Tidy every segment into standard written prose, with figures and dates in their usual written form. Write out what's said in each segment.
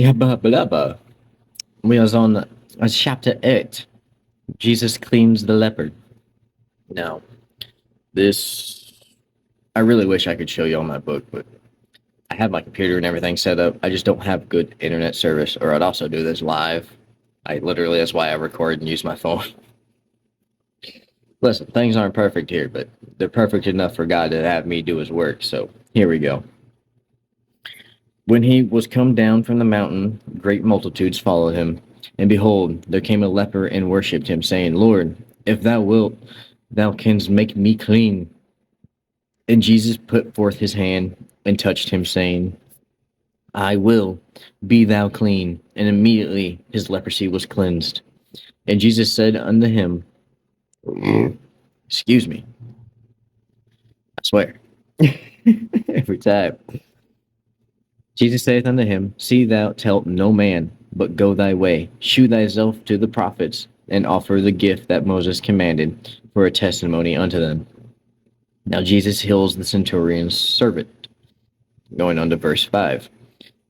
Yeah, blah. We was on chapter 8. Jesus cleans the leopard. Now, this, I really wish I could show you all my book, but I have my computer and everything set up. I just don't have good internet service, or I'd also do this live. That's why I record and use my phone. Listen, things aren't perfect here, but they're perfect enough for God to have me do his work, so here we go. When he was come down from the mountain, great multitudes followed him. And behold, there came a leper and worshipped him, saying, Lord, if thou wilt, thou canst make me clean. And Jesus put forth his hand and touched him, saying, I will, be thou clean. And immediately his leprosy was cleansed. And Jesus said unto him, excuse me, I swear, every time. Jesus saith unto him, See thou tell no man, but go thy way, shew thyself to the prophets, and offer the gift that Moses commanded for a testimony unto them. Now Jesus heals the centurion's servant. Going on to verse 5.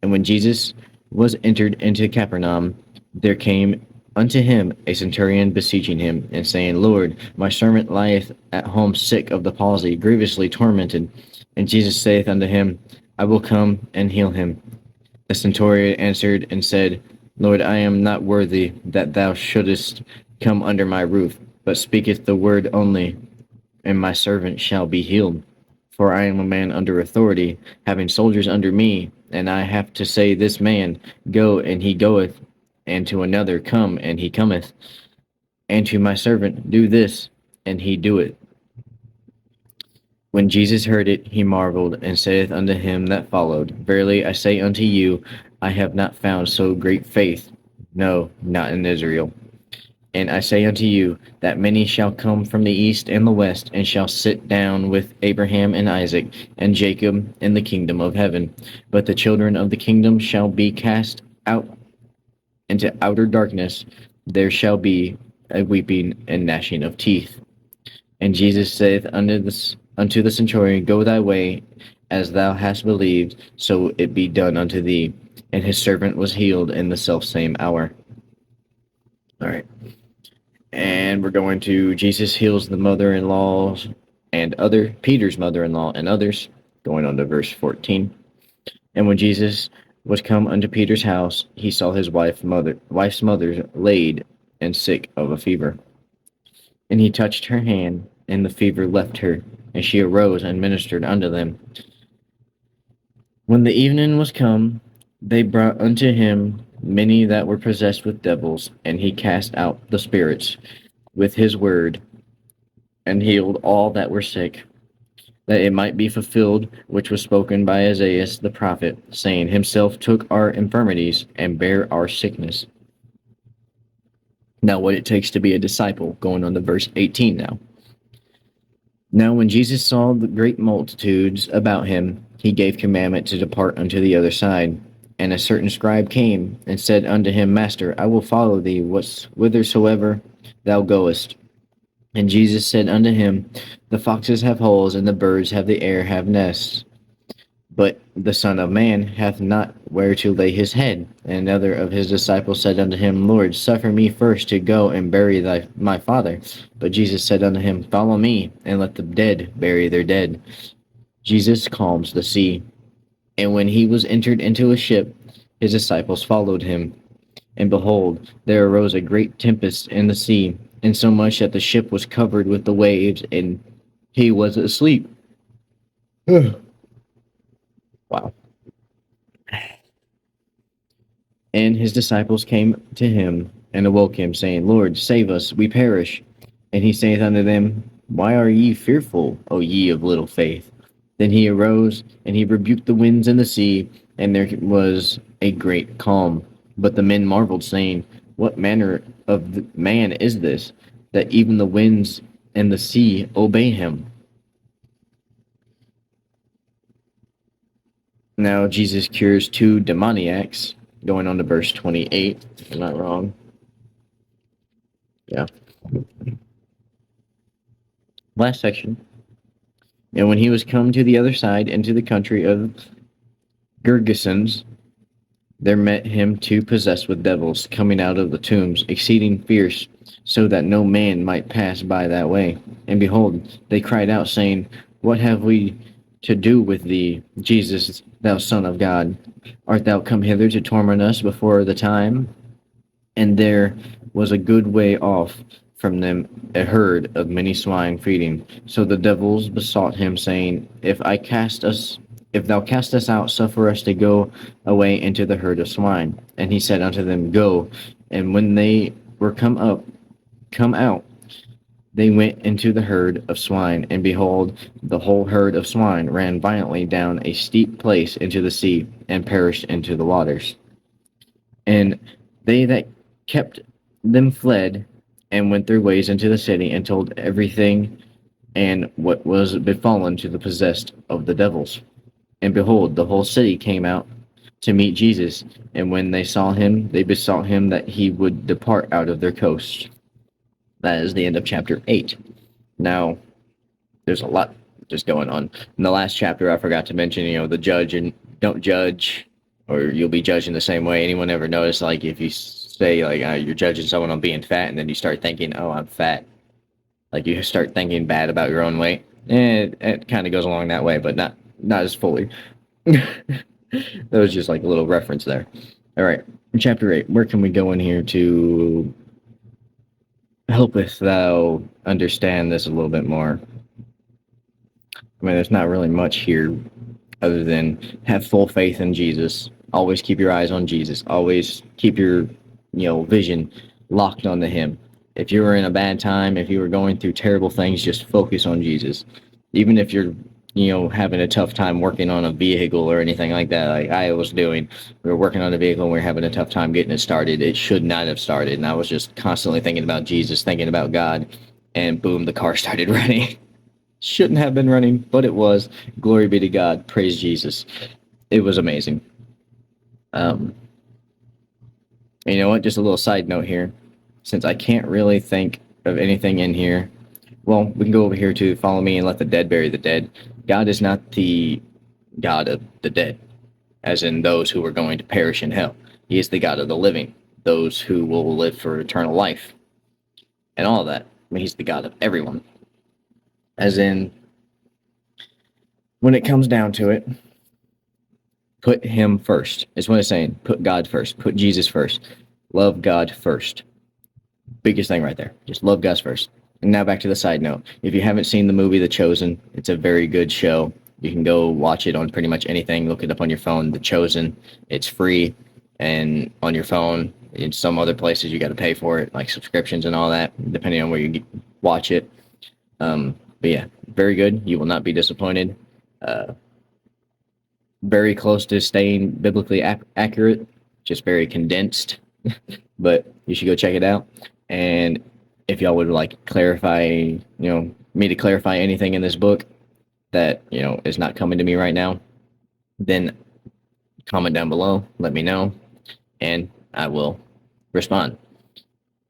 And when Jesus was entered into Capernaum, there came unto him a centurion beseeching him, and saying, Lord, my servant lieth at home sick of the palsy, grievously tormented. And Jesus saith unto him, I will come and heal him. The centurion answered and said, Lord, I am not worthy that thou shouldest come under my roof, but speaketh the word only, and my servant shall be healed. For I am a man under authority, having soldiers under me, and I have to say this man, Go, and he goeth, and to another, Come, and he cometh, and to my servant, Do this, and he doeth. When Jesus heard it, he marveled, and saith unto him that followed, Verily I say unto you, I have not found so great faith, no, not in Israel. And I say unto you, that many shall come from the east and the west, and shall sit down with Abraham and Isaac and Jacob in the kingdom of heaven. But the children of the kingdom shall be cast out into outer darkness. There shall be a weeping and gnashing of teeth. And Jesus saith unto the centurion, Go thy way, as thou hast believed, so it be done unto thee. And his servant was healed in the selfsame hour. All right. And we're going to Jesus heals the mother-in-law and Peter's mother-in-law and others. Going on to verse 14. And when Jesus was come unto Peter's house, he saw his wife's mother laid and sick of a fever. And he touched her hand, and the fever left her, and she arose and ministered unto them. When the evening was come, they brought unto him many that were possessed with devils, and he cast out the spirits with his word, and healed all that were sick, that it might be fulfilled which was spoken by Isaiah the prophet, saying, Himself took our infirmities and bare our sickness. Now what it takes to be a disciple, going on to verse 18 now. Now when Jesus saw the great multitudes about him, he gave commandment to depart unto the other side. And a certain scribe came and said unto him, Master, I will follow thee whithersoever thou goest. And Jesus said unto him, The foxes have holes, and the birds of the air have nests, but the Son of Man hath not where to lay his head. And another of his disciples said unto him, Lord, suffer me first to go and bury my father. But Jesus said unto him, Follow me, and let the dead bury their dead. Jesus calms the sea. And when he was entered into a ship, his disciples followed him. And behold, there arose a great tempest in the sea, insomuch that the ship was covered with the waves, and he was asleep. Wow. And his disciples came to him and awoke him, saying, Lord, save us, we perish. And he saith unto them, Why are ye fearful, O ye of little faith? Then he arose, and he rebuked the winds and the sea, and there was a great calm. But the men marveled, saying, What manner of man is this, that even the winds and the sea obey him? Now Jesus cures two demoniacs, going on to verse 28, if I'm not wrong. Yeah. Last section. And when he was come to the other side into the country of Gergesens, there met him two possessed with devils, coming out of the tombs, exceeding fierce, so that no man might pass by that way. And behold, they cried out, saying, What have we to do with thee, Jesus, thou Son of God? Art thou come hither to torment us before the time? And there was a good way off from them a herd of many swine feeding. So the devils besought him, saying, if thou cast us out, suffer us to go away into the herd of swine. And he said unto them, Go. And when they were come out, they went into the herd of swine, and behold, the whole herd of swine ran violently down a steep place into the sea, and perished into the waters. And they that kept them fled, and went their ways into the city, and told everything and what was befallen to the possessed of the devils. And behold, the whole city came out to meet Jesus, and when they saw him, they besought him that he would depart out of their coast. That is the end of chapter 8. Now, there's a lot just going on. In the last chapter, I forgot to mention, the judge and don't judge, or you'll be judged in the same way. Anyone ever notice, like, if you say, like, you're judging someone on being fat, and then you start thinking, oh, I'm fat, like, you start thinking bad about your own weight? It kind of goes along that way, but not as fully. That was just like a little reference there. All right, chapter 8. Where can we go in here to helpeth thou understand this a little bit more? I mean, there's not really much here other than have full faith in Jesus. Always keep your eyes on Jesus. Always keep your, vision locked onto him. If you were in a bad time, if you were going through terrible things, just focus on Jesus. Even if you're, having a tough time working on a vehicle or anything like that, like I was doing. We were working on a vehicle and we were having a tough time getting it started. It should not have started. And I was just constantly thinking about Jesus, thinking about God, and boom, the car started running. Shouldn't have been running, but it was. Glory be to God. Praise Jesus. It was amazing. You know what? Just a little side note here. Since I can't really think of anything in here, well, we can go over here to follow me and let the dead bury the dead. God is not the God of the dead, as in those who are going to perish in hell. He is the God of the living, those who will live for eternal life, and all of that. I mean, he's the God of everyone. As in, when it comes down to it, put him first. Is what it's saying. Put God first. Put Jesus first. Love God first. Biggest thing right there. Just love God first. And now back to the side note. If you haven't seen the movie The Chosen, it's a very good show. You can go watch it on pretty much anything. Look it up on your phone. The Chosen. It's free. And on your phone, in some other places, you got to pay for it, like subscriptions and all that, depending on where you watch it. But yeah, very good. You will not be disappointed. Very close to staying biblically accurate, just very condensed. But you should go check it out. And if y'all would like clarify, me to clarify anything in this book that, is not coming to me right now, then comment down below, let me know, and I will respond.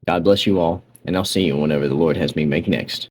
God bless you all, and I'll see you whenever the Lord has me make next.